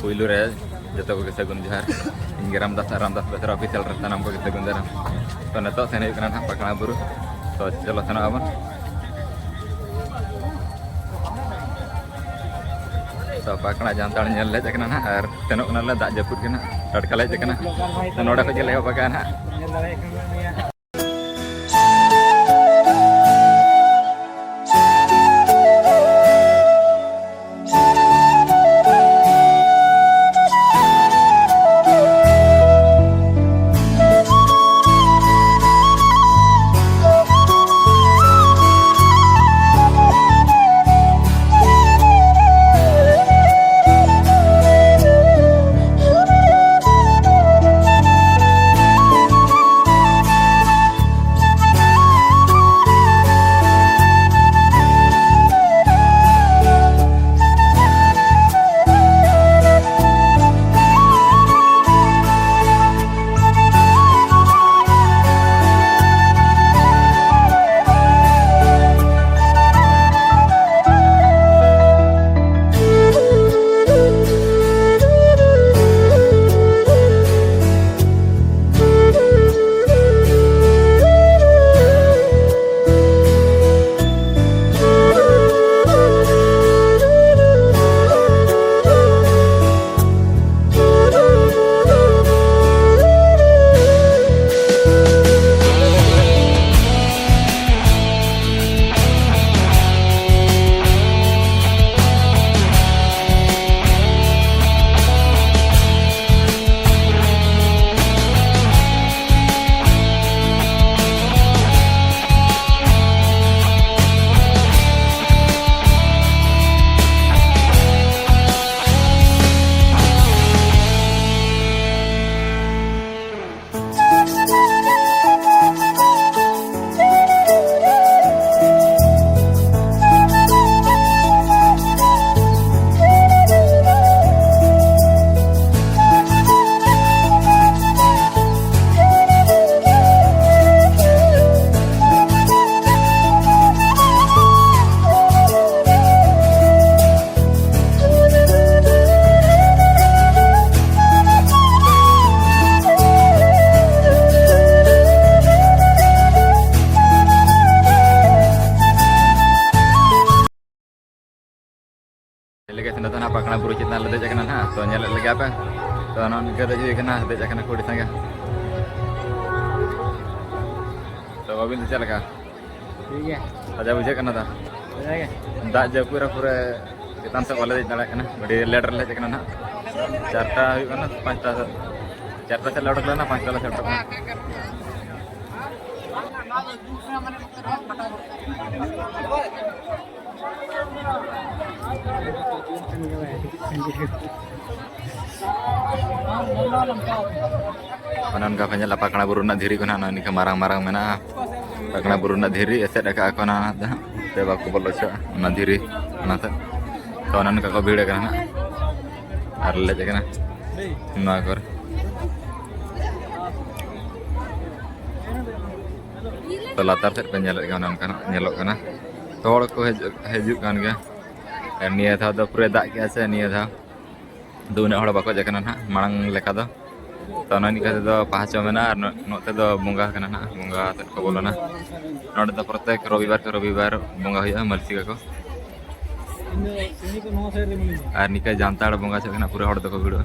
पुइलू रे जो को सगुन जहर इंगे रामदास बेसर ऑफिशियल रस्ता को सगुन जहर तो नत सेन पकड़ा बुरु तो चलो सेन अब तो पकड़ा जानताड़ हेजना और सेनों दाग जपुद के टटका हेजना तो नोड़े खजे ले पका ना पकड़ा बुरु चितना देजना ना तो लगे पे तो निका देजना देजना कुड़ी संगे तो बाबिन चलका ठीक है अजा बुझे करना था दाग जपूरा पूरा चितान से वाले दाड़ा बड़ी लेटर ले चकना ना चारटा पाँचटा चारटा से लौट लेना पाँचटा से लौट का पंजला पकड़ा बुरु धीरी को निका मारंग मारंग मेना पकड़ा बुरु धीरी एसेट का ते बाको बोलो धीरी तो उनका को भीड़ और ले जगना तो लातार सेट पे तो हड़ को हजुकान गया निया था तो पूरे दाग गया से निया था दो उन्हें हड़ बाको जगना ना मांग लेका तो निका तो पहाचो में नोते तो बंगा ना बंगा को बोलोना नोड़े तो प्रत्येक रविवार के रविवार बंगा हुआ मलसी को और निका जानताड़ बंगा चलना पूरे हड़ को भिड़ो